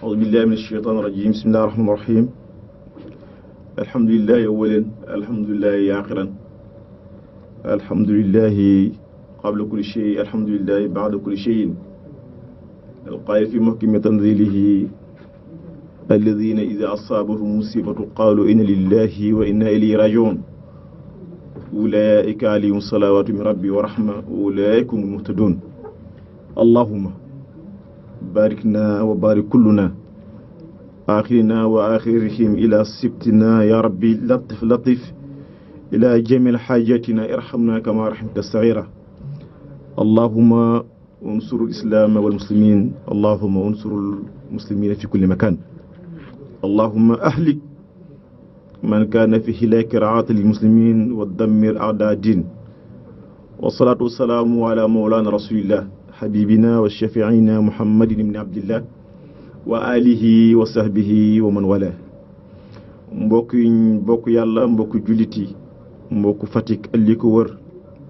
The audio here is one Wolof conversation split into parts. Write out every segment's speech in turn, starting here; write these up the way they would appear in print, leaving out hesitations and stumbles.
أعوذ بالله من الشيطان الرجيم بسم الله الرحمن الرحيم الحمد لله أولا الحمد لله آخرا الحمد لله قبل كل شيء الحمد لله بعد كل شيء القائل في محكم تنزيله الذين إذا أصابهم مصيبة قالوا إن لله وإنا إليه راجعون أولئك عليهم صلوات من ربي ورحمة أولئك هم المهتدون اللهم باركنا وبارك كلنا آخرنا وآخرهم إلى سبتنا يا ربي لطف لطف إلى جميع حاجاتنا ارحمنا كما رحمت الصغيرة اللهم انصر الإسلام والمسلمين اللهم انصر المسلمين في كل مكان اللهم أهلك من كان في هلاك رعاة المسلمين ودمر أعداء الدين والصلاة والسلام على مولانا رسول الله حبيبنا والشفيعنا محمد بن عبد الله وآله وصحبه ومن والاه mbokk yàlla mbokk jullit yi mbokk Fatick ak li ko wër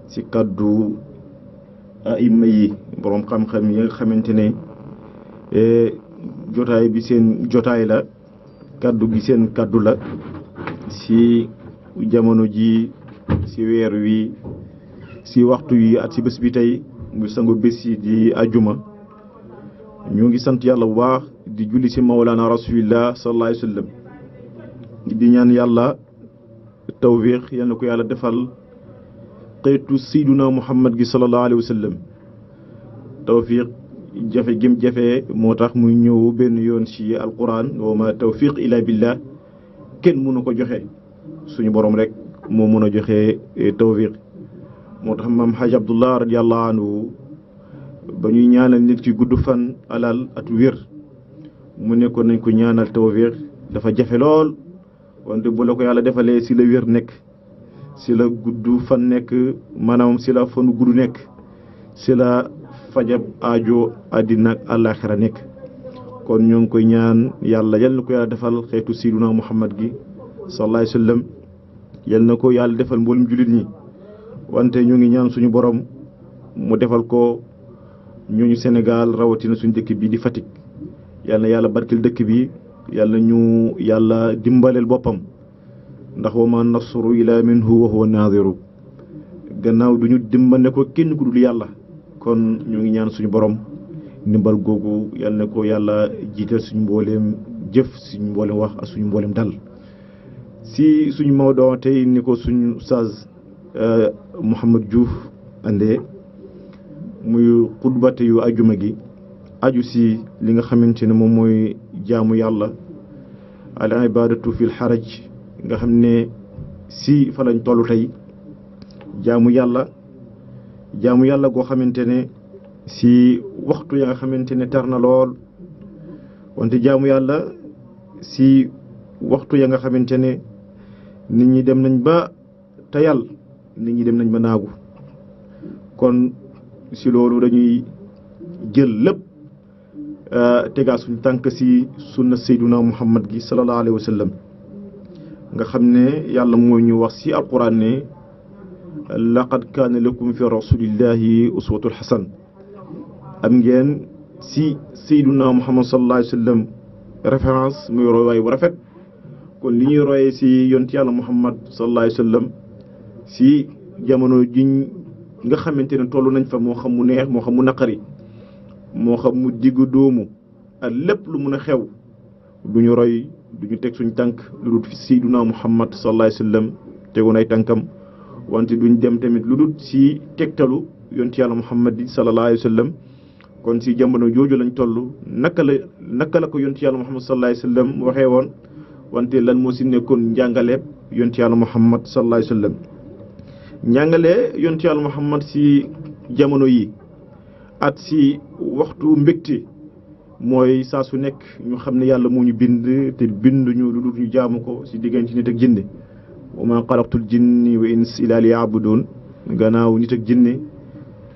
ci kaddu aima yi boroom xam-xam yi nga xamante ne jotaay bi seen jotaay la kaddu gi seen kaddu la ci jamono ji ci weer wi ci waxtu yi at ci bés bi tey muy sangu bés yi di ajuma ñu ngi sant yàlla bu baax di julli ci mawlana rasulillah sallallahu alayhi wa sallam di ñaan yàlla tawfiq yal na ko yàlla defal xeetu sayduna muhammad gi sallallahu alayhi wa sallam tawfiq jafe gim jafe moo tax muy ñëw benn yoon ci alquran wa ma tawfiq illa billah kenn mënu ko joxe suñu borom rek moo mën a joxe tawfiq moo tax maam Hadj Abdullah radiyallahu anhu ba ñuy ñaanal nit ki gudd fan alal at wér mu nekkoon nañ ko ñaanal tawfiq dafa jafe lool wante bu la ko yàlla defalee ci la wér nekk ci la gudd fan nekk maanaam ci la fanu gudd nekk ci la fajab aajo àddina ak àllaaxira nekk kon ñoo ngi koy ñaan yàlla yal na ko yàlla defal xeetu sayyiduna Muhammad gi sallallahu alayhi wa sallam yal na ko yàlla defal mboolum jullit ñi wante ñu ngi ñaan suñu borom mu defal ko ñooñu Sénégal rawatina suñu dëkk bi di Fatick yal na yàlla barkeel dëkk bi yal na ñu yàlla dimbaleel boppam ndax wa ma nasru ila minhu wa huwa naadiru gannaaw duñu dimbale ko kenn ku dul yàlla kon ñu ngi ñaan suñu borom ndimbal googu yal na ko yàlla jiital suñu mbooleem jëf suñu mbooleem wax ak suñu mbooleem dal si suñu mawdo tey ni ko suñu Oustaz Mouhamed Diouf andee muy xutbate yu ajuma gi aju si li nga xamante ne moom mooy jaamu yàlla al ibadatu fil xaraj nga xam ne si fa lañ toll tey jaamu yàlla goo xamante ne si waxtu ya nga xamante ne tar na lool wante jaamu yàlla si waxtu ya nga xamante ne nit ñi dem nañ ba tayal nit ñi dem nañ ba naagu kon si loolu dañuy jël lépp tegaa suñu tànk si sunna sayduna muhammad gi sallallahu alayhi wa sallam nga xam ne yàlla moo ñu wax si alquran ne laqad kaana lakum fi rasulillahi uswatul hasan am ngeen si sayduna muhammad sallallahu alayhi wa sallam référence muy roywaay bu rafet kon li ñuy royee si yonent yàlla muhammad sallallahu alayhi wa sallam si jamono jiñ nga xamante ne toll nañ fa moo xam mu neex moo xam mu naqari moo xam mu diggu doomu ak lépp lu mun a xew du ñu roy du ñu teg suñ tànk lu dul fi sayduna muhammad sallallahu alayhi wa sallam tegoon ay tànkam wante duñ dem tamit lu dul si tegtalu yonent yàlla muhammad sallallahu alayhi wa sallam kon si jamono jooju lañ toll naka la ko yonent yàlla muhammad sallallahu alayhi wa sallam waxee woon wante lan moo si nekkoon njàngaleeb yonent yàlla muhammad sallallahu alayhi wa sallam njàngale yonent yàlla muhammad si jamono yi at si waxtu mbégte mooy saa su nekk ñu xam ne yàlla moo ñu bind te bind ñu lu dul ñu jaamu ko si diggante nit ak jinne wa ma xalaqtul jinni wa ins illa liya'budun gannaaw nit ak jinne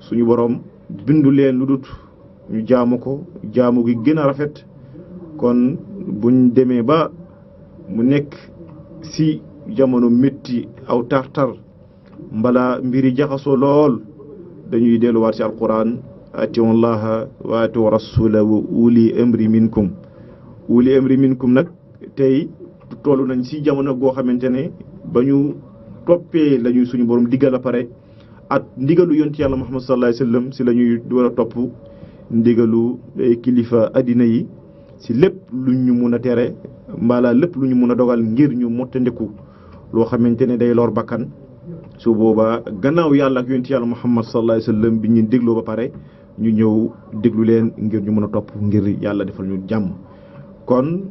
suñu borom bindu leen lu dul ñu jaamu ko jaamu gi gën a rafet kon buñ demee ba mu nekk si jamono métti aw tartar mbala mbiri jaxasoo lool dañuy delluwaat ci alquran atiiwu llaha wa atiiwu rasula wa uli amri minkum wuli amri minkum nag tey toll nañ si jamono goo xamante ne ba ñu toppee la ñuy suñu borom diggal a pare at ndigalu yonent yàlla Muhammad sallallahu alayhi wasallam si la ñuy war a topp ndigalu kilifa addina yi si lépp lu ñu mun a tere mbala lépp lu ñu mun a dogal ngir ñu mottandiku loo xamante ne day lor bakkan su boobaa gannaaw yàlla ak yonent yàlla Muhammad sallallahu alayhi wasallam bi ñu dégloo ba pare ñu ñëw déglu leen ngir ñu mën a topp ngir yàlla defal ñu jàmm. kon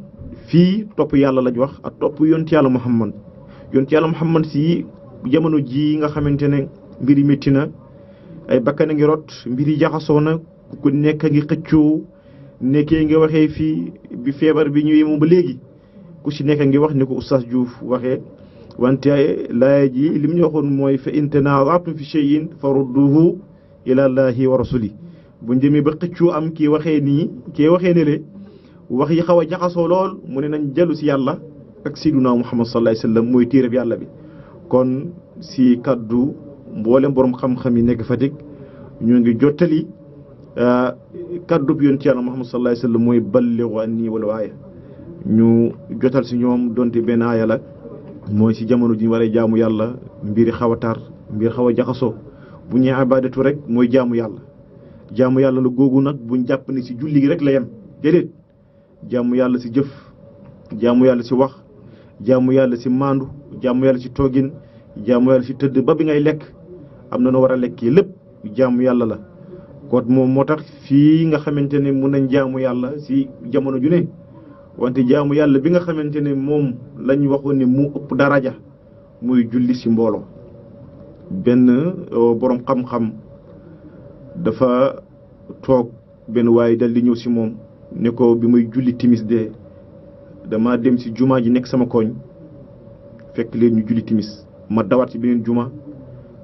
fii topp yàlla lañ wax ak topp yonent yàlla Muhammad si jamono ji nga xamante ne mbir yi métti na ay bakkan a ngi rot mbir yi jaxasoo na ku nekk a ngi xëccoo nekkee nga waxee fii bi feebar bi ñëwee moom ba léegi ku si nekk a ngi wax ni ko Oustaz Diouf waxee wante laaya ji li mu ñu waxoon mooy fa in tanaza'tum fi shay'in farudduhu ila Allahi wa rasuli bu njëmee ba xëccoo am kii waxee nii kii waxee ne le wax yi xaw a jaxasoo lool mu ne nañ dellu si yàlla ak Sayyiduna Muhammad sallallahu alayhi wasallam mooy téereb yàlla bi. kon si kaddu mboolem borom xam-xam yi nekk Fatick ñu ngi jottali kaddu bi yonent yàlla Muhammad sallallahu alayhi wasallam mooy ballighu anni walaw aaya ñu jotal si ñoom donte benn aaya la mooy si jamono ji ñu war a jaamu yàlla mbiri xaw a tar mbir xaw a jaxasoo bu ñee ibadatu rek mooy jaamu yàlla la googu nag buñ jàpp ne si julli gi rek la yem déedéet jaamu yàlla si jëf jaamu yàlla si wax jaamu yàlla si maandu jaamu yàlla si toogin jaamu yàlla si tëdd ba bi ngay lekk am na noo war a lekkee lépp jaamu yàlla la kon moom moo tax fii nga xamante ne mun nañ jaamu yàlla si jamono ju ne wante jaamu yàlla bi nga xamante ne moom lañ waxoon ne mu ëpp daraja muy julli si mbooloo benn borom xam-xam dafa toog benn waaye dal di ñëw si moom ne ko bi muy julli timis de dama dem si jumaa ji nekk sama koñ fekk leen ñu julli timis ma dawaat si beneen juma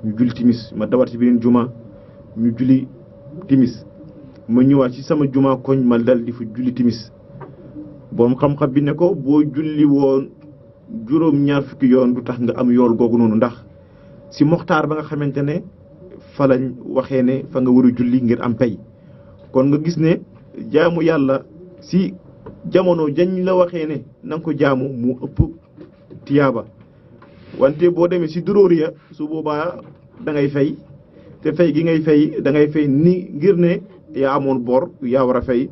ñu julli timis ma dawaat si beneen juma ñu julli timis ma ñëwaat ci sama juma koñ ma dal di fa julli timis borom xam-xam bi ne ko boo julli woon juróom-ñaar fukki yoon du tax nga am yool googu noonu ndax si moxtaar ba nga xamante ne fa lañ waxee ne fa nga war a julli ngir am pay kon nga gis ne jaamu yàlla si jamono jañ la waxee ne na nga ko jaamu mu ëpp tiyaaba wante boo demee si duróoriya su boobaa da ngay fay te fay gi ngay fay da ngay fay ni ngir ne yaa amoon bor yaa war a fay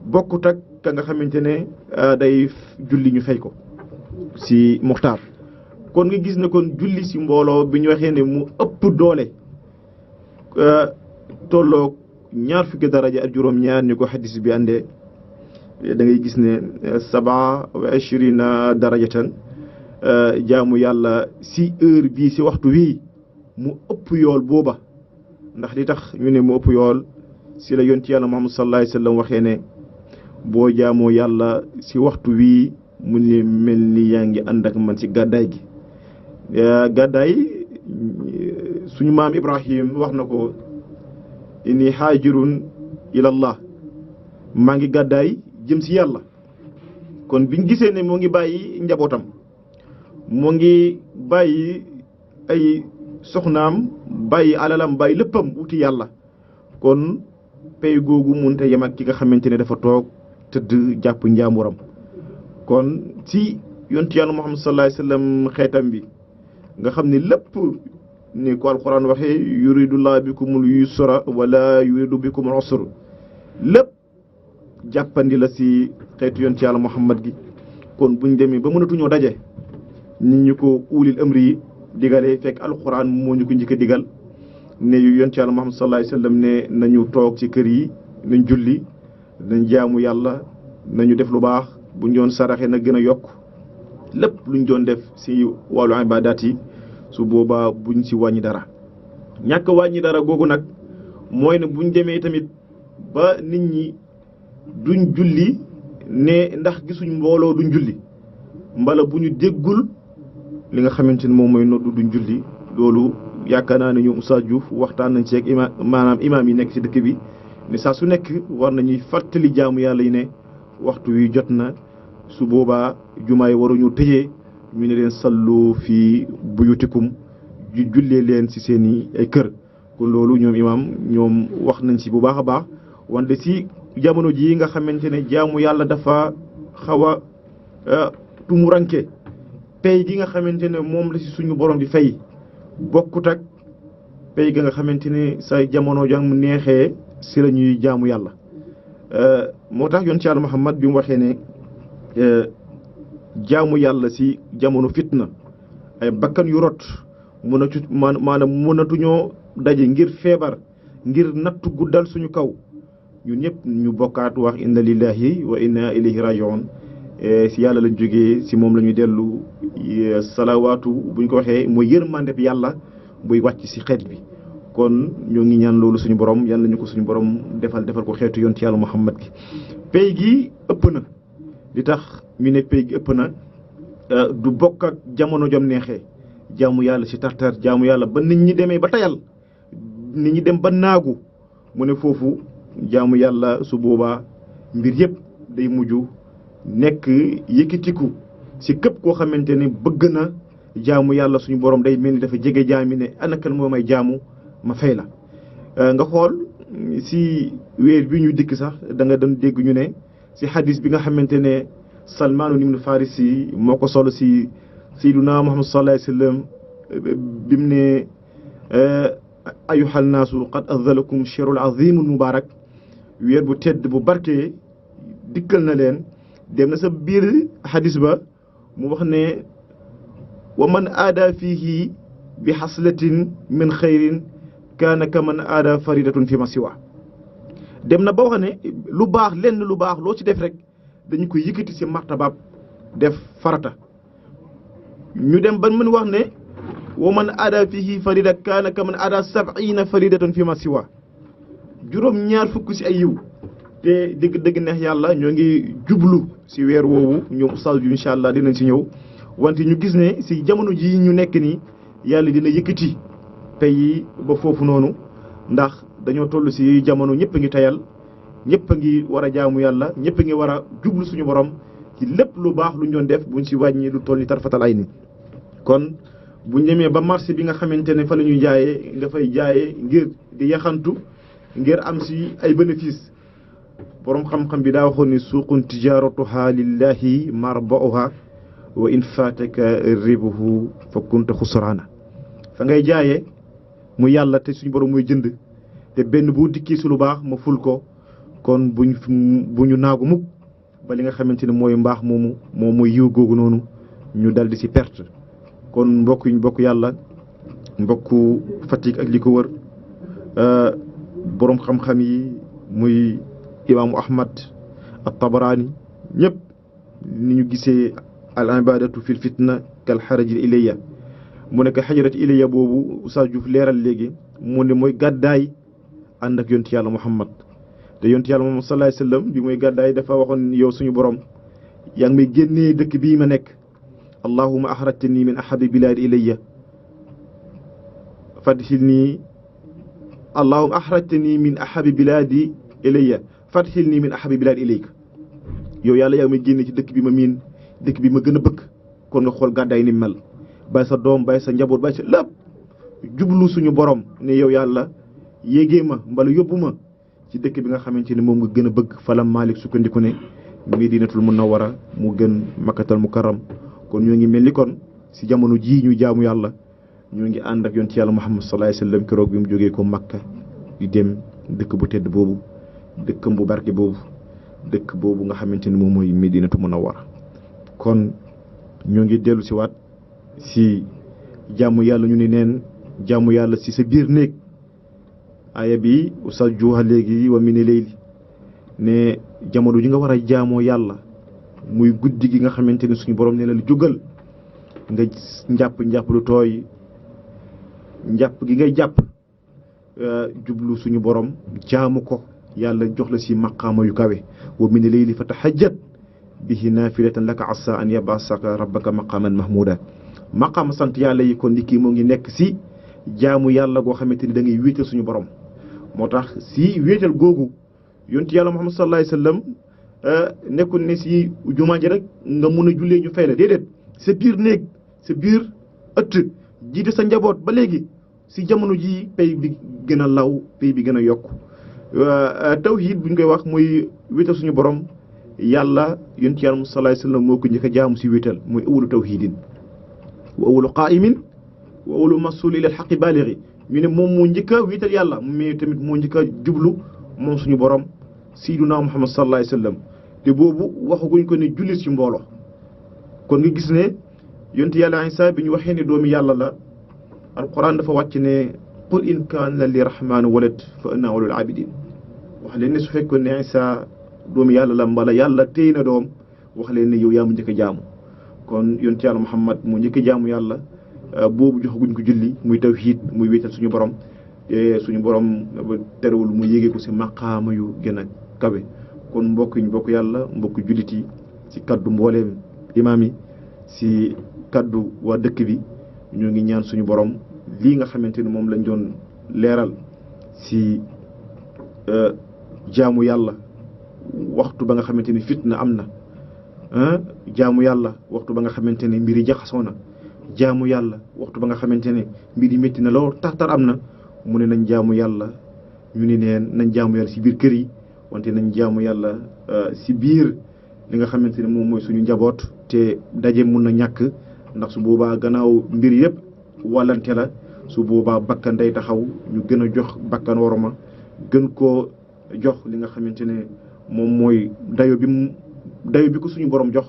bokkut ak ka nga xamante ne day julli ñu fay ko si muxtaar kon nga gis ne kon julli si mbooloo bi ñu waxee ne mu ëpp doole tolloog ñaar fukki daraja ak juróom-ñaar ni ko xadis bi àndee da ngay gis ne 27 darajatan jaamu yàlla si heure bii si waxtu wii mu ëpp yool booba ndax li tax ñu ne mu ëpp yool si la yonent yàlla Muhammad sallallahu alayhi wasallam waxee ne boo jaamoo yàlla si waxtu wii mu ne mel ni yaa ngi ànd ak man si gàddaay gi gàddaay suñu maam Ibrahim wax na ko inni haajirun ilallah maa ngi gàddaay jëm si yàlla kon biñ gisee ne moo ngi bàyyi njabootam moo ngi bàyyi ay soxnaam bàyyi alalam bàyyi léppam wuti yàlla kon pay googu mënut a yem ak ki nga xamante ne dafa toog tëdd jàpp njaamuram kon si yonent yàlla Muhammad sallallahu alayhi wasallam xeetam bi nga xam ne lépp ni ko alquran waxee yuridullahu bikumul yusra wala yuridu bikumul usra lépp jàppandi la si xeetu yonent yàlla Muhammad gi kon buñ demee ba mënatuñoo daje nit ñu ko ulil amri yi digalee fekk alquran moo ñu ko njëkk a digal ne yonent yàlla Muhammad sallallahu alayhi wasallam ne nañu toog ci kër yi nañ julli nañ jaamu yàlla nañu def lu baax buñ doon saraxe na gën a yokk lépp luñ doon def si wàllu ibaadaat yi su boobaa buñ si wàññi dara ñàkk wàññi dara googu nag mooy ne buñ demee tamit ba nit ñi duñ julli ne ndax gisuñ mbooloo duñ julli mbala bu ñu déggul li nga xamante ne moom mooy noddu duñ julli loolu yaakaar naa ne ñu Oustaz Diouf waxtaan nañ ci ak maanaam imaam yi nekk ci dëkk bi ne saa su nekk war nañuy fàttali jaamu yàlla yi ne waxtu wi jot na su boobaa jumaa yi waruñu tëjee ñu ne leen sallu fii buyutikum jullee leen ci seen ay kër kon loolu ñoom imaam ñoom wax nañ ci bu baax a baax wante ci jamono jii nga xamante ne jaamu yàlla dafa xaw a tumuranke pay gi nga xamante ne moom la si suñu borom di fay bokkut ak pay ga nga xamante ne sa jamono jàng mu neexee si la ñuy jaamu yàlla moo tax yoon ci Yàlla Muhammad bi mu waxee ne jaamu yàlla si jamono fitna ay bakkan yu rot maanaam mënatuñoo daje ngir feebar ngir nattu guddal suñu kaw ñun ñëpp ñu bokkaat wax inna lillahi wa inna ilayhi rajiun si yàlla lañ jógee si moom la ñuy dellu salawaatu buñ ko waxee mooy yërmande bi yàlla buy wàcc si xeet bi kon ñoo ngi ñaan loolu suñu borom yàlla ñu ko suñu borom defal ko xeetu yoon ci yàlla Muhammad gi pay gi ëpp na li tax ñu ne pay gi ëpp na du bokk ak jamono jom neexee jaamu yàlla si tartar jaamu yàlla ba nit ñi demee ba tayal nit ñi dem ba naagu mu ne foofu jaamu yàlla su boobaa mbir yëpp day mujj nekk yëkkatiku si képp koo xamante ne bëgg na jaamu yàlla suñu borom day mel ni dafa jege jaami ne ana kan moo may jaamu ma fay la nga xool si weer bi ñu dikk sax da nga doon dégg ñu ne si hadis bi nga xamante ne Salmaanu ibn Farisi moo ko solo si Sayyiduna Muhammad sallallahu alayhi wa sallam bi mu ne ayuhal naasu qad azalakum sharul azimul mubarak weer bu tedd bu barke dikkal na leen dem na sa biir hadis ba mu wax ne wa man aada fiihi bi xaslatin min xayrin kaana ka man aada faridatun fi ma siwa dem na ba wax ne lu baax lenn lu baax loo ci def rek dañu koy yëkkati si martabaab def farata ñu dem ba mën wax ne wa man aada fiihi farida kaana ka man aada sab'ina faridatun fi ma siwa juróom-ñaar fukk si ay yiw te dëgg neex yàlla ñoo ngi jublu si weer woowu ñoom ustaas bi incha allah dinañ si ñëw wante ñu gis ne si jamono ji ñu nekk nii yàlla dina yëkkati pay yi ba foofu noonu ndax dañoo toll si jamono ñëpp a ngi tayal ñëpp a ngi war a jaamu yàlla ñëpp a ngi war a jublu suñu borom ci lépp lu baax lu ñu doon def buñ si wàññi lu toll ni tarfatal ay ni kon buñ demee ba marché bi nga xamante ne fa la ñuy jaayee nga fay jaayee ngir di yaxantu ngir am si ay bénéfice borom xam-xam bi daa waxoon ni suuqun tijaratuha lillahi marbauha wa in fataka ribuhu fa kunta xusraana fa ngay jaayee mu yàlla te suñu borom muy jënd te benn bu dikkee si lu baax ma ful ko kon bu ñu naagu mukk ba li nga xamante ne mooy mbaax moom mooy yiw googu noonu ñu daldi si perte kon mbokk yi ñu bokk yàlla mbokku Fatick ak li ko wër borom xam-xam yi muy imaamu Ahmad at-Tabarani ñëpp ni ñu gisee al ibadatu fil fitna kal xarajil ilayya mu nekk xajarat ilayya boobu Oustaz Diouf leeral léegi mu ne mooy gàddaay ànd ak yonti yàlla Muhammad te yonti yàlla Muhammad sallallahu alayhi wasallam bi mooy gàddaay dafa waxoon yow suñu borom yaa ngi may génnee dëkk bii ma nekk allahumma axrajtani min ahabi bilaadi ilayya fadxilni allahumma axrajtani min ahabi bilaadi ilayya fadxilni min ahabi bilaadi ilayka yow yàlla yaa ngi may génnee ci dëkk bi ma miin dëkk bi ma gën a bëgg kon nga xool gàddaay ni mel bàyyi sa doom bàyyi sa njaboot bàyyi sa lépp jublu suñu borom ne yow yàlla yéegee ma mbala yóbbu ma ci dëkk bi nga xamante ne moom nga gën a bëgg fala Malik sukkandiku ne Medinatul Munawwara mu gën Makkatal Mukarram kon ñoo ngi mel ni kon si jamono jii ñu jaamu yàlla ñoo ngi ànd ak yonent yàlla Muhammad sallallahu alayhi wasallam keroog bi mu jógee ko Makka di dem dëkk bu tedd boobu dëkkam bu barke boobu dëkk boobu nga xamante ne moom mooy Medinatul Munawwara kon ñoo ngi dellu si waat si jaamu yàlla ñu ne neen jaamu yàlla si sa biir néeg aaya bi Oustaz Diouf léegi wa mini layli ne jamono ji nga war a jaamoo yàlla muy guddi gi nga xamante ne suñu borom ne la jógal nga njàpp lu tooy njàpp gi ngay jàpp jublu suñu borom jaamu ko yàlla jox la si maqaama yu kawe wa mini layli fa tahajjat bihi naafilatan laka asa an yabasaka rabbaka maqaman mahmuda maqaama sant yàlla yi kon ni kii moo ngi nekk si jaamu yàlla goo xamante ni da ngay wéetal suñu borom moo tax si wéetal googu yonti yàlla Muhammad sallallahu alayhi wasallam nekkul ne si jumaa ji rek nga mun a jullee ñu fay la déedéet sa biir néeg sa biir ëtt jiite sa njaboot ba léegi si jamono ji pay bi gën a law pay bi gën a yokk tawhid buñ koy wax muy wéetal suñu borom yàlla yonent yàlla sallallahu alayhi wasallam moo ko njëkk a jaamu si wéetal mooy awalu tawhidin wa awalu qaa'imin wa awalu masul ila alxaqi baaligi ñu ne moom moo njëkk a wéetal yàlla mais tamit moo njëkk a jublu moom suñu borom sayyiduna Muhammad sallallahu alayhi wasallam te boobu waxaguñ ko ne jullit ci mbooloo kon nga gis ne yonent yàlla Isa bi ñu waxee ne doomi yàlla la alquran dafa wàcc ne qul in kaana li rahmaanu walad fa ana awwalul abidin wax leen ne su fekkoon ne Isa doomi yàlla la mbala yàlla téy na doom wax leen ne yow yaa mu njëkk a jaamu kon yonent yàlla Muhammad moo njëkk a jaamu yàlla boobu joxaguñ ko julli muy tawhid muy wéetal suñu borom te suñu borom terewul mu yéegee ko si maqaama yu gën a kawe kon mbokk yi ñu bokk yàlla mbokk jullit yi si kaddu mbooleem imaam yi si kaddu waa dëkk bi ñoo ngi ñaan suñu borom lii nga xamante ni moom lañ doon leeral si jaamu yàlla waxtu ba nga xamante ni fitna am na jaamu yàlla waxtu ba nga xamante ni mbiri jaxasoo na jaamu yàlla waxtu ba nga xamante ne mbiri métti na lool tartar am na mu ne nañ jaamu yàlla ñu ni neen nañ jaamu yàlla si biir kër yi wante nañ jaamu yàlla si biir li nga xamante ne moom mooy suñu njaboot te daje mun na ñàkk ndax su boobaa gannaaw mbir yëpp wàllante la su boobaa bakkan day taxaw ñu gën a jox bakkan woroma gën koo jox li nga xamante ne moom mooy dayo bi ko suñu borom jox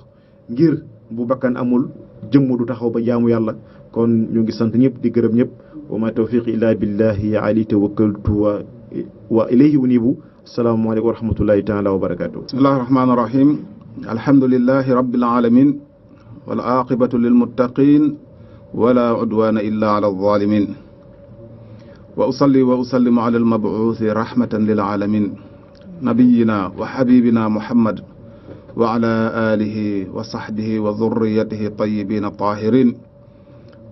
ngir bu bakkan amul jëmm du taxaw ba jaamu yàlla kon ñu ngi sant ñëpp di gërëm ñëpp wa ma tawfiqi illa billahi alayhi tawakkaltu wa ilayhi unibu assalaamu alaykum wa rahmatullahi taala wa barakatuh bismillahi rahmani rahim alhamdulillahi rabbil alamin wal aqibatu lil muttaqin wala udwana illa ala adh-dhalimin wa usalli wa usallimu ala al-mab'uthi rahmatan lil alamin nabiyyina wa habibina muhammad wa ala alihi wa sahbihi wa dhurriyyatihi tayyibin tahirin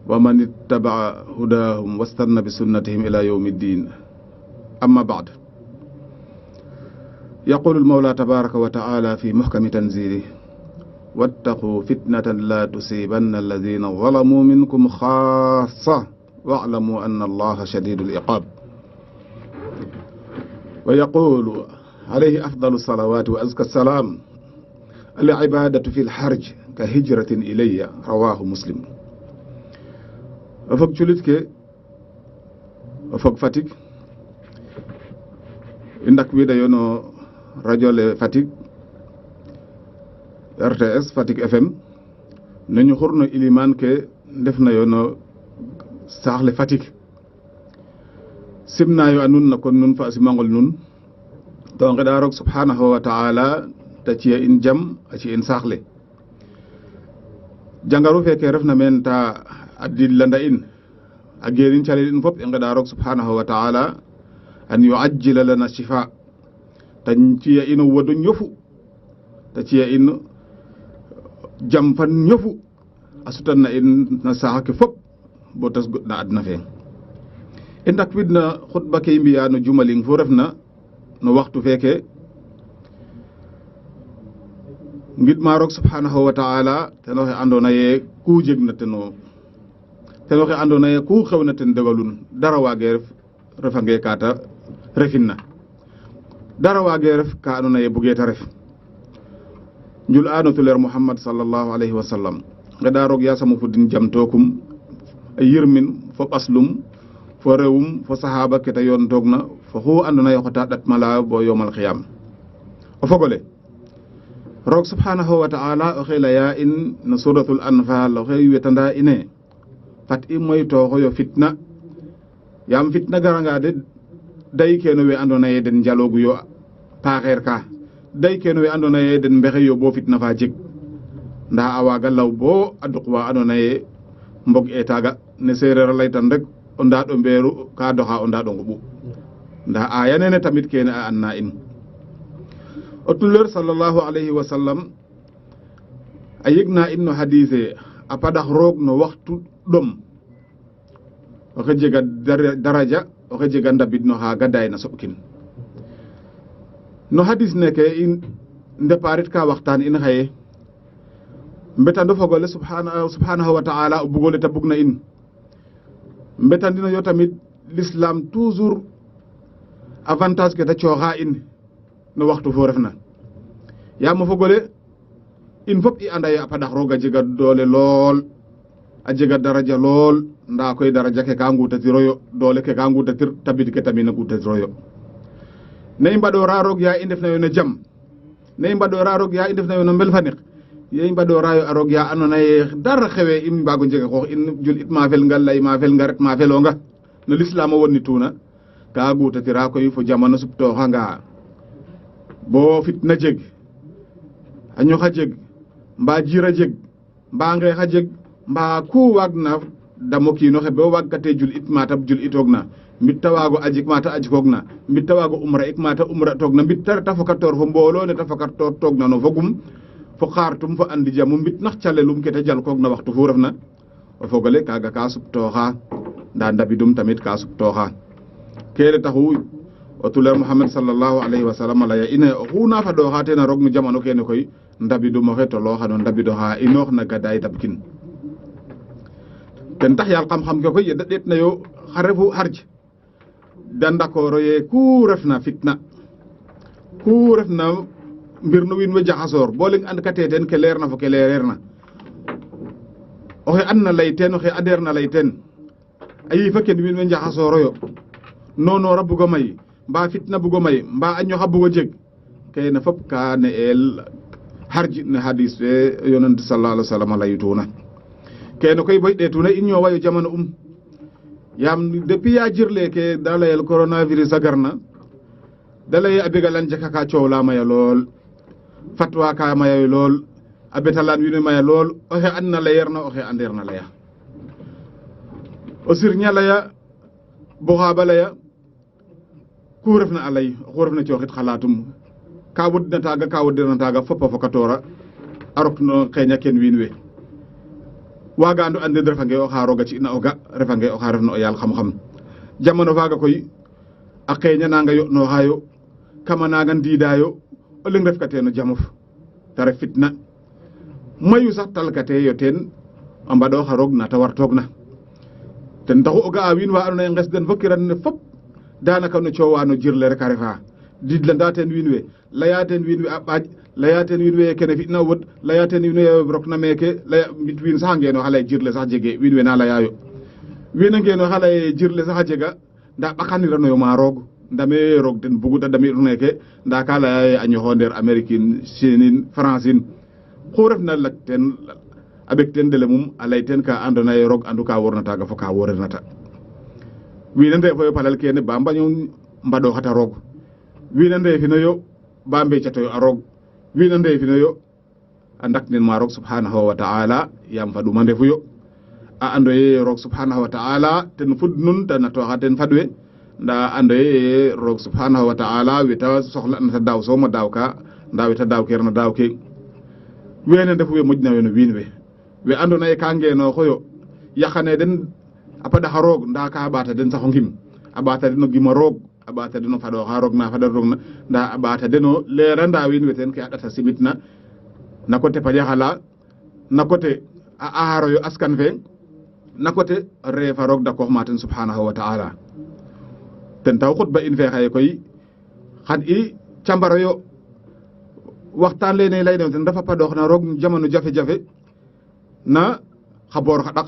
wa man ittaba'a hudahum wastanna bi sunnatihim ila yawmi ddin amma ba'd yaqulu al-mawla tabaraka wa ta'ala fi muhkami tanzilihi wattaqu fitnatan la tusibanna alladhina zalamu minkum khassa wa'lamu anna allaha shadidul iqab wa yaqulu alayhi afdalu salawati wa azka salam al-ibadatu fi al-harj ka hijratin ilayya rawahu muslim o fog culit ke o fog Fatick i ndak wiidayo no radio le Fatick RTS Fatick FM nañu xurno iliman ke ndefnayo no saax le Fatick simnayo a nun na kon nun fa a simangol nun to ngeɗa roog subhanahu wa ta'ala ta ci'a in jam a ci in saax le jangaru feke refna meen ta a dillanda in a geerin calel in fop i ngeɗa roog subhanahu wa ta'ala an yu'ajjila lana shifa ta ci'a in o wodo ñofu ta ci'a in jam fan ñofu a sutan na in na saaxa ke fop bo tas goɗna adna fe i ndakwidna xutba ke i mbiya no jumaling fu refna no waxtu feke ngidma roog subhanahu wa ta'ala ten oxe andoona yee ku jegna ten oxe andoona yee ku xewna ten degalun dara waage refange ka ta refinna dara waage ref ka andoona yee bugee ta ref njul aano tuleer Muhammad sallallahu alayhi wa sallam ngeɗa roog yaasam o fudin jam tookum a yirmin fo ɓaslum fo rewum fo sahaba ke ta yoontoogna fo xu andoona yee xota ɗatmala bo yowmal xiyam o fogole roog subhanahu wa ta'ala oxe laya in no suratul anfal oxe wetanda ine fat i moytooxoyo fitna yaam fitna garanga de day keno we andoona yee den njalooguyo paaxeer ka day keno we andoona yee den mbexeyo bo fitna fa jeg ndaa a waaga law bo a duq wa andoona yee mbog e taaga ne seereer a laytan rek o ndaaɗo mbeeru ka doxa o ndaaɗo nguɓu ndaa aya nene tamit kene a anna in o tuleur sallallahu alayhi wa sallam a yegna in no hadise a padax roog no waxtu ɗom oxe jega daraja oxe jega ndabid no xa gadaay na soɓkin no hadis neke in ndeparit ka waxtaan in xaye mbetando fogole subhanahu wa ta'ala o bugole ta bugna in mbetandino yo tamit l'islam toujours avantage ke ta cooxa in no waxtu fo refna yaam o fogole in fop i anda ye a padax roog a jega doole lool a jega daraja lool ndaa koy daraja ke ka ngutatiroyo doole ke ka ngutatir tabid ke tamit a ngutatiroyo ne i mbaɗora roog ya i ndefnayo no jam ne i mbaɗora roog ya i ndefnayo no mbelfanik ye i mbaɗorayo a roog ya andoona yee dara xewe i mbaago njega xoox in jul it maafel nga lay maafel nga ret maafelonga no l'islam o wonnituuna ka guutatira koy fo jamano suptooxanga bo fitna jeg a ñox a jeg mbaa jiir a jeg mbaa ngeex a jeg mbaa ku waagna damo kiinoxe bo waagkate jul it maata jul itoogna mbit ta waago ajik maata ajikoogna mbit ta waago umra ik maata umra toogna mbit ta reta fokatoor fo mbooloo ne ta fokatoor toogna no fogum fo xaartum fo andi jamu mbit nax calelum ke ta jalkoogna waxtu fu refna o fogole kaaga ka suptooxa ndaa ndabidum tamit ka suptooxa keene taxu o tuleer Muhammad sallallahu alayhi wa sallam a laya ine oxu na fadooxa teen a roog no jamano kene koy ndabidum oxe tolooxa no ndabidoxa inoox na gadaay tabkin ten tax yaal xam-xam ke koy yeda ɗeet nayo xa refu xarj da ndakooro ye ku refna fitna ku refna mbir no wiin we jaxasoor bo leng and kate ten ke leer na fo ke leereer na oxe and na lay teen oxe adeer na lay teen a yiifa ken wiin we njaxasooroyo noonoora bugo may mbaa fitna bugo may mbaa a ñoxa bugo jeg kene fop ka ne'eel xarji ne hadis fe yonent sallallahu alaihi wasallam a laytuuna kene koy boy ɗeetuna in ñoowayo jamano yaam depuis ya jirle ke da layel coronavirus a garna da lay a begalan jaka ka coow la maya lool fatwa ka maya lool a betalan wiin we maya lool oxe and na layer na oxe andeer na laya o sirña laya boxaaba laya ku refna a lay oxu refna cooxit xalaatum ka wodna taaga ka wodirna taaga fop a fokatoora a rok no xeeña ken wiin we waagaandu andin refange oxa rooga ci'na o ga refange oxa refna o yaal xam-xam jamano faaga koy a xeeña nanga yo'nooxaayo kama nanga ndiidaayo o leng refkatee no jamof ta ref fitna mayu sax talkatee yo teen a mbaɗooxa roog na ta wartoogna ten taxu o ga'a wiin wa andoona yee nges den fo kiran ne fop daanaka no coowaa no jirle rek a refaa diidlanda teen wiin we laya teen wiin we a ɓaaj laya teen wiin we kene fi'na wod laya teen wiin we rokna meeke laya mbit wiin sax a ngeenooxa lay jirle sax jegee wiin we na layaayo wiin a ngeenooxa lay jirle sax a jega ndaa ɓakaniranoyo ma roog ndame roog den bugu ta damit neeke ndaa ka laya ye a ñoxo ndeer Amérique in Chine in France in xu refna lak teen a ɓek teen dele mum a lay teen ka andoona yee roog andu ka worna taaga fo ka worernata wiin a ndeefoyo palal kene ba mbaño mbaɗooxata roog wiin a ndeefinoyo ba mbeecatoyo a roog wiin a ndeefinoyo a ndaknin ma roog subhanahu wa ta'ala yaam fa ɗum a ndefuyo a ando ye roog subhanahu wa ta'ala ten fud nun ta natooxa ten fadwe ndaa ando ye roog subhanahu wa ta'ala weta soxla na ta daaw soom a daaw ka ndaa weta daaw keer na daaw ke weene ndefu we moƴnayo no wiin we andoona yee ka ngeenooxoyo yaqanee den a paɗaxa roog ndaa ka ɓaata den sax o ngim a ɓaata den o gima roog a ɓaata den o faɗooxa roog na faɗa roog na ndaa a ɓaata den o leeranda wiin we teen ke a ɗata simitna na coté paƴaxala na coté a aaroyo askan fe na coté reefa roog dakoox ma ten subhanahu wa ta'ala ten taw xutba in fe xaye koy xan i cambaroyo waxtaan lene lay den ten dafa paɗoox na roog jamano jafe-jafe na xa boor xa ɗaq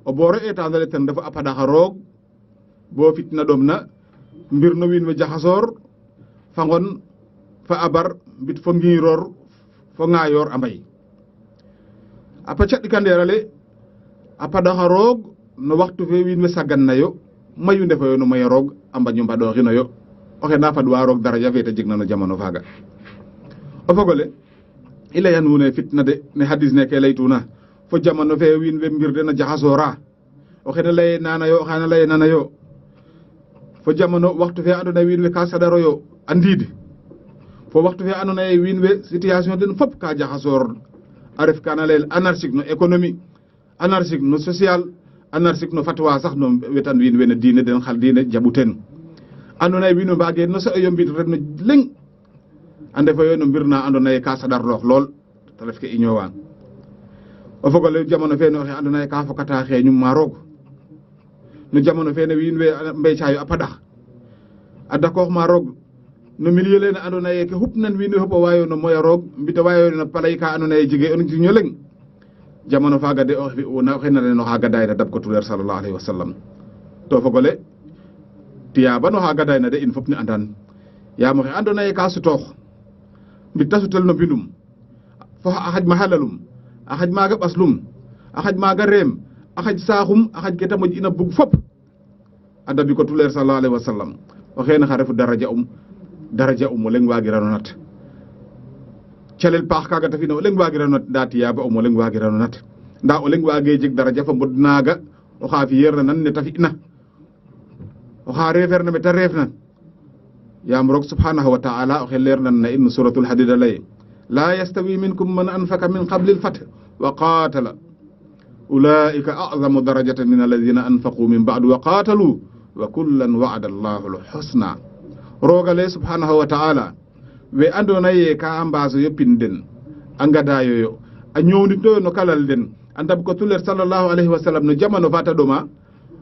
o boore eetaanale ten dafa a paɗaxa roog bo fitna ɗom na mbir no wiin we jaxasoor fa ngon fa a bar mbit fo ngiiroor fo ŋaayoor a mbay a paca ɗikandeerale a paɗaxa roog no waxtu fe wiin we sagannayo mayu ndefoyo no maya roog a mbaño mbaɗooxinoyo oxe na fadwa roog daraja fe ta jegna no jamano faaga o fogole i laya nuune fitna de ne hadis ne ke laytuna fo jamano fe wiin we mbir den a jaxasoora oxene laye nanayo oxana laye nanayo fo jamano waxtu fe andoona yee wiin we ka saɗaroyo a ndiid fo waxtu fe andoona yee wiin we situation den fop ka jaxasoor a ref kana layel anarchique no économie anarchique no social anarchique no fatwa sax no wetan wiin we no diine den xal diine jaɓu teen andoona yee wiin we mbaage no so'oyo mbir ren no leŋ a ndefoyo no mbir na andoona yee ka saɗarloox lool ta ref ke i ñoowaa o fogole jamano fe no oxe andoona yee ka fokata xeeñum ma roog no jamano fe ne wiin we mbeecaayo a paɗax a dakoox ma roog no milieu lene andona ye ke hupnan wiin we fop o wayo no moya roog mbita wayo no palay ka andona ye jege on njirño leŋ jamono faaga de o fi'una oxe na no xa gadayna dab ko tuleer sallallahu alayhi wa sallam to fogole tiyaaba no xa gadayna de in fop ne andan yaam oxe andona ye ka sutoox mbita sutel no mbindum fo a xaj ma halalum a xaj maaga ɓaslum a xaj maaga reem a xaj saaxum a xaj ke ta moƴ ina bug fop a dabi ko tuleer sallallahu alayhi wa sallam o xeene xa refu daraja o leŋ waagirano nat calel paax kaaga ta fina o leŋ waagirano nat nda tiyaaba o leŋ waagirano nat nda o leŋ waage jeg daraja fa mbod naaga oxa fiyeerna nan ne ta fi'na oxa reefeerna me ta reefna yaam roog subhanahu wa ta'ala oxe leer nan na in suratul hadid a lay la yastawi minkum man anfaka min qabli al-fath wa qatala ulaika a'zamu darajatan min alladhina anfaqu min ba'du wa qatalu wa kullan wa'ada Allahu al-husna rogale subhanahu wa ta'ala we andona ye ka ambaso yoppin den angadayo yo a ñownito no kalal den andab ko tuler sallallahu alayhi wa sallam no jamano fata doma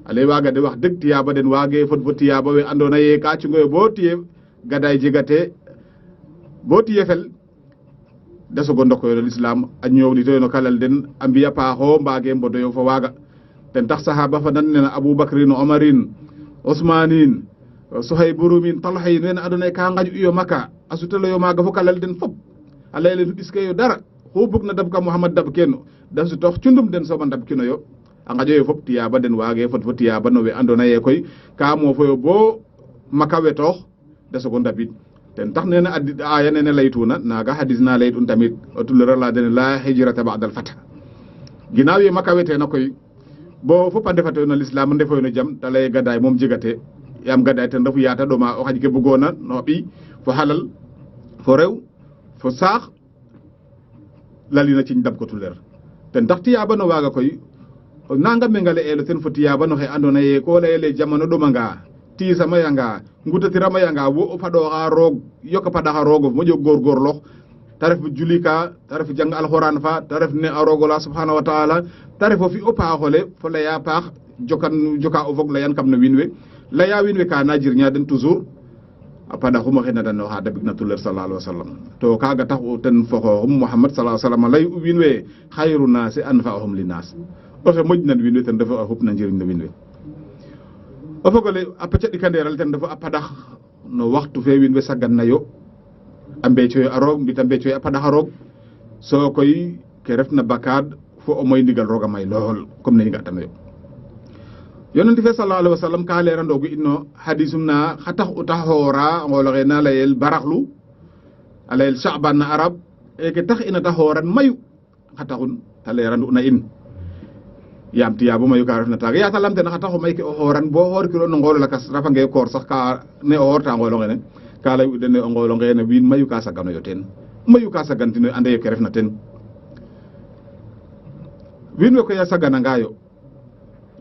ale waga de wax deug tiyaba den wage fot fo tiyaba we andona ye ka ci ngoy bo tiye gaday jegate bo tiye fel deso go ndoko yo l'islam a ñownito no kalal den ambiya paaxo mbage mbodo yo fo waga ten tax sahaba fa nan ne Abu Bakrin Umarin Usmanin Suhayburumin Talhayin wen aduna ka ngaju yo Makka asutelo yo maga fo kalal den fop alele du diske yo dara ho bug na dab ka Muhammad dab keno dan su tox cundum den so man dab kino yo a ngajo yo fop tiyaba den wage fot fo tiyaba no we andona ye koy ka mo fo yo bo Makka we tox de so go ndabit ten tax neena aya neena laytuna naga hadis na laytun tamit otulera la den la hijrata ba'da al-fath ginaaw ye Makka wete na koy bo fop ande fato no l'islam ndefo no jam talay gaday mom jigate yam gaday ten refu yaata doma o xaj ke bugona no bi fo halal fo rew fo saax lalina ci ndab ko tuleer ten tax tiyaaba no waaga koy nanga mengale elo ten fo tiyaaba no xe andona ye ko layele jamono ɗomanga tiisa mayanga ngutatira mayanga wo o faɗoxa roog yoka paɗaxa roogof moƴo goorgoorloox ta ref julika ta ref jang alxuraan fa ta ref ne a roogola subhanahu wa taala ta ref o fi o paaxole fo laya paax joka o fog layan kam no wiin we laya wiin we ka na jirña den toujours a paɗaxum oxe nadan oxa dabik na tuleer sallallahu alayhi wa sallam to kaga tax u ten fo xooxum Muhammad sallallahu alayhi wa sallam lay u wiin we xayru naasi anfa'uhum linnaas oxe moƴna wiin we ten refu a xupna njiriñ no wiin we o fogole a pacca ɗikandeeral ten refu a paɗax no waxtu fe wiin we sagan nayo a mbeecoyo a roog mbita mbeecoyo a paɗax a roog so koy ke refna bakad fo o moy ndigal roog a may lool comme ne i nga'tanoyo yonent fe sallallahu alayhi wa sallam ka leerandoogu inno hadisum na xa tax u ta xoora ngool oxe na layel baraxlu a layel Sha'ban na arab ke tax ina ta xooran mayu xa taxun ta leerandu na in yaam tiyaabo mayu ka refna taaga yaata lamtena xa taxu may ke o xooran bo xoor kilo no ngool lakas rafange koor sax ka ne o xoorta ngool oxe ne ka lay u dene o ngool oxe ne wiin mayu ka saganoyo teen mayu ka sagantino ande ke refna teen wiin we koy a saganangaayo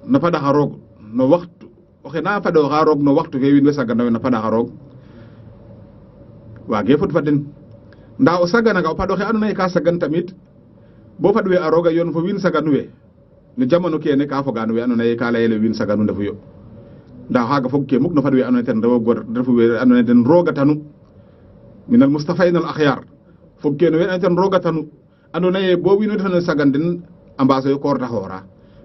no paɗaxa roog no waxtu oxe na faɗoxa roog no waxtu fe wiin we saganoyo no paɗaxa roog waage fod fa den nda o sagananga o paɗoxe andoona ye ka sagan tamit bo faɗwe a rooga yoon fo wiin saganu we no jamano kene ka fogaan we andoona ye ka layele wiin saganu ndefu yo nda xaaga fog ke muk no faɗwe andoona ye ten refu we andoona ye ten roogatanu minal mustafayn al akhyar fog kene we ten roogatanu andoona ye bo wiin we ndefano sagan den a mbaasoyo koor ta xoora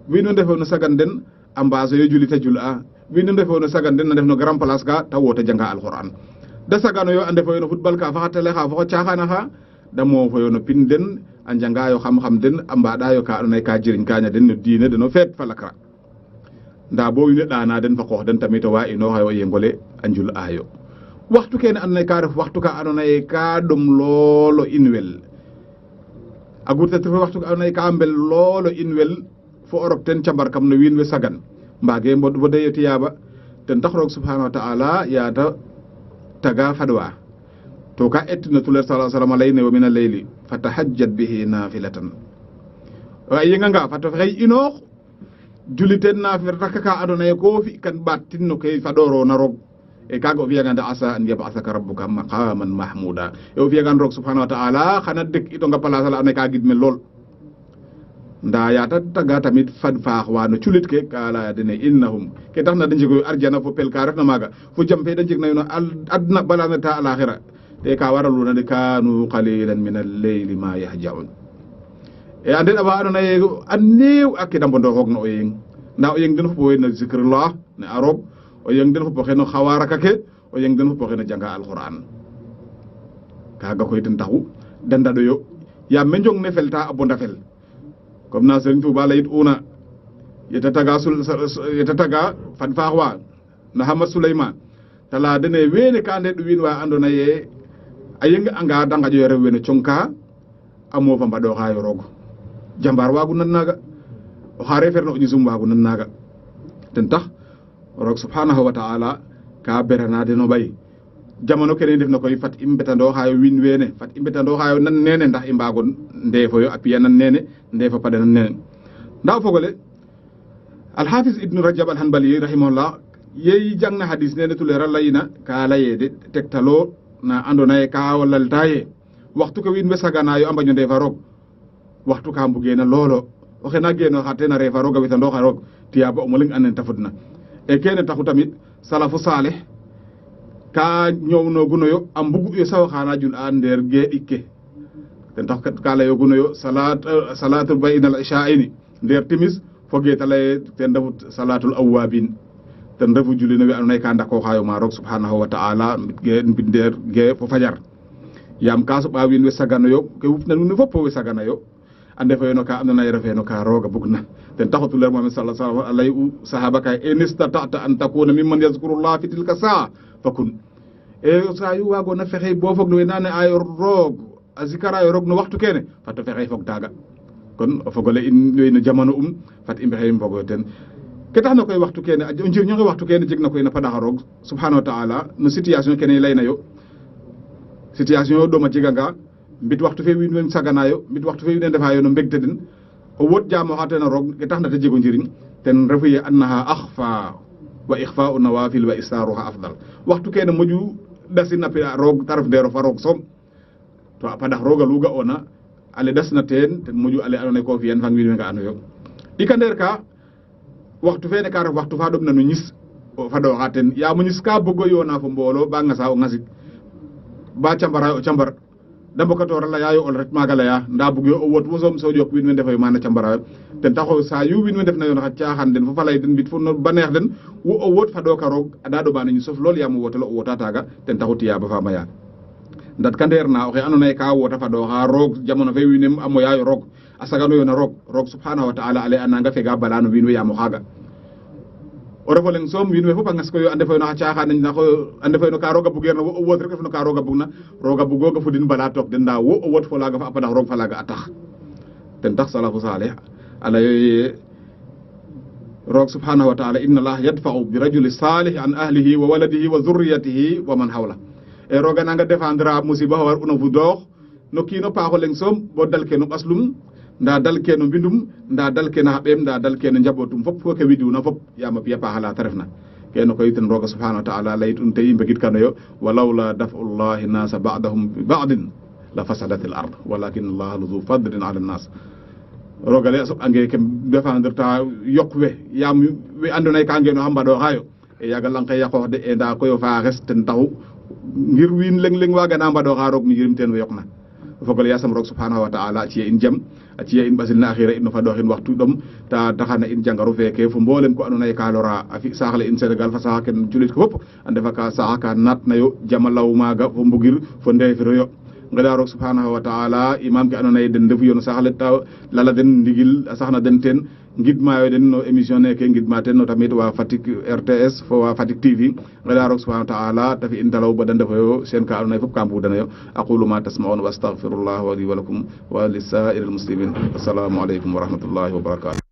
wiin we ndefono sagan den a mbaasoyo julita jul'a wiin we ndefono sagan den na ndef no grand place ka ta woota janga alquran da saganoyo a ndefoyo no football ka fa xa tele xa fo xa caaxana xa da moofoyo no pin den a njangayo xam-xam den a mbaɗayo ka andoona ye ka jiriñ kaña den no diine den o feet fa lakra nda bo wiin we ɗaana den fa qoox den tamit o wa inooxayo o yengole a njul'aayo waxtu kene andoona ye ka ref waxtu ka andoona ye ka ɗom loolo in wel a gurta te waxtu ka andoona ye ka mbel loolo in wel fo o rok ten cambar kam no wiin we sagan mbaage mbod bo deyo tiyaaba ten tax roog subhanahu wa ta'ala yaata taga fadwa to ka ettina tuleer sallallahu alayhi wa sallam layne wa min al-layli fatahajjat bihi nafilatan wa yenganga fata fay inoox juliten nafila ka andoona ye ko fi kan batin no kay fadoro na roog e kaga o fiyagande asa an yab'athaka rabbuka maqaman mahmuda e o fiyagan roog subhanahu wa ta'ala xana dek ito nga place la ane ka gidmel lool nda yata taga tamit fan faax wa no culit ke ka laya dene innahum ke tax na da njego arjana fo pel ka refna maga fo jam fe da jeg nayo no adna bala na ta alakhirah te ka waraluna de kanu qalilan min al-layli ma yahjaun e ande da ba na ye anew akida mbondo hok no yeng nda o yeng den fo na zikrullah ne arab o yeng den fo xeno xawaraka ke o yeng den fo xeno janga alquran kaga koy ten taxu danda do yo ya menjong ne felta abonda fel comme na Serigne Touba layit una yeta taga fan faaxwa na Hamad Souleymane tala dene wene ka ande win wa andona ye ayeng anga danga jo rew wene chonka amo fa mbado xayo rogo jambar wagu nan naga o xare ferno ñu zum wagu nan naga ten tax rog subhanahu wa ta'ala ka berana de no bay jamono kene def na koy fat imbetando xayo win wene fat imbetando xayo nan nene ndax i mbago ndefo yo apiya nan nene ndefa pade nan nene ndaw fogole al hafiz ibn rajab al hanbali rahimahullah yeyi jangna hadis nene tulera layina ka layede tektalo na andona e ka walal taye waxtu ko win we sagana yo ambaño ndefa rog waxtu ka mbugena lolo o xena geno xatena refa roga witando xa rog tiyaba o moling anen tafudna e kene taxu tamit salafu salih ka ñowno guno yo am bugu yo saw xana jul a nder ge ikke ten tax ka layo guno yo salatu bainal isha'ini nder timis foge talay ten refu salatul awabin ten refu julino wi andoona ye ka ndako xayo ma roog subhanahu wa ta'ala mbit nder ge fo fajar yam ka soɓa wiin we sagano yo ke wupna nuun fop we sagana yo a ndefayo no ka andoona ye refeno ka rooga bugna ten taxu tuleer Muhammad sallallahu alaihi wasallam alay u sahaba ka in istata'ta an takuna mimman yazkurullah fi tilka sa'a fakun e sa yu wagona fexey bo fog no we nane ayo roog a zikara yo roog no waxtu kene fata fexey fog taaga kon o fogole in we no jamano fat i mbexey mbogo ten ke tax na koy waxtu kene o njirñonge waxtu kene jeg na koy na padaxa roog subhanahu wa ta'ala no situation kene layna yo situation yo ɗoma jeganga mbit waxtu fe wiin we saganayo mbit waxtu fe wiin we ndefayo no mbegte den o wot jamo xa tena roog ke tax na te jego njiriñ ten refu ye annaha akhfa wa ikhfa'u nawafil wa isaruha afdal waxtu kene moƴu dasin na roog ta ref ndero fa roog som to a padax roga luga ona ale dasna ten moƴu ale andona ye ko fiyan fang wiin we nga ano yo ɗika ndeer ka waxtu fene ka ref waxtu fa ɗom na no ñis o fadoxa ten yaamo ñis ka bogo yona fo mboolo ba ngasa o ngasik ba cambara o cambar da mbokatora layayo ol ret maga leya nda bug yo o wot wo som so jok wiin we ndefayo mana cambara ten taxo sa yu wiin we ndef na yo xa caaxan den fo falay den mbit fo no baneex den wo o wot fado ka roog anda ɗo bana ñisof lool yaam o wotelo o wota taga ten taxu tiyaba fa maya ndat ka ndeer na oxe andoona ye ka wota fadoxa roog jamono fe wiin we a moyayo roog a saganoyo na roog subhanahu wa ta'ala ale a nanga fega bala no wiin we yaam o xaaga o refo leng soom wiin we fop a ngas koyo a ndefoyo no xa caaxaan a ndefoyo no ka rooga bugeerna wo o wod rek ref no ka rooga bugna rooga bugoga fudin bala took den nda wo o wod fo laaga fa a padax roog fa laaga a tax ten tax salafu salih a layo ye roog subhanahu wa ta'ala inna allah yadfa'u bi rajuli salih an ahlihi wa waladihi wa zurriyatihi wa man hawla e rooga nanga défendre a musiba xa war una fudoox no kiino paaxo leng soom bo dal ke no ɓaslum nda dal ke no mbindum nda dal ke no xa ɓeem nda dal ke no njabootum fop fo ke widiwuna fop yaam a piya paaxa la ta refna kene koy ten rooga subhanahu wa ta'ala layit un te i mbegit kano yo walawla daf'u llahi nasa ba'dahum bi ba'din la fasadat al ard walakin allah zu fadlin ala an-nas rooga le a soɓ'ange ke défendre ta yoq we yaam we andoona ye ka ngeno xa mbaɗoxayo e yaaga lang ke yaqoox de e nda koy o faaxes ten taxu ngir wiin leng waaga na mbaɗoxa roog mi yirim teen we yoqna o fogole yasam roog subhanahu wa ta'ala a ciya in jam a ciya in ɓasil na axira in no fadoxin waxtu ɗom ta taxana in jangaru feeke fo mboolem ko andoona ye ka lora a fi saax le in Sénégal fa saxa ken julit ko fop a ndefa ka saxa ka naat nayo jama law maaga fo mbugir fo ndeefiro yo ngada roog subhanahu wa ta'ala imam ke andoona ye den ndefu yo no saax le ta lala den ndigil a saxna den teen ngidmayo den no émission neke ngidma ten no tamit wa Fatick RTS fo wa Fatick TV ngada roog subhanahu wa ta'ala ta fi in dalaw ba da ndefoyo sen ka andoona ye fop ka mbudanayo aqulu ma tasma'un wa astaghfirullah wa li wa lakum wa li sa'iril muslimin assalamu alaykum wa rahmatullahi wa barakatuh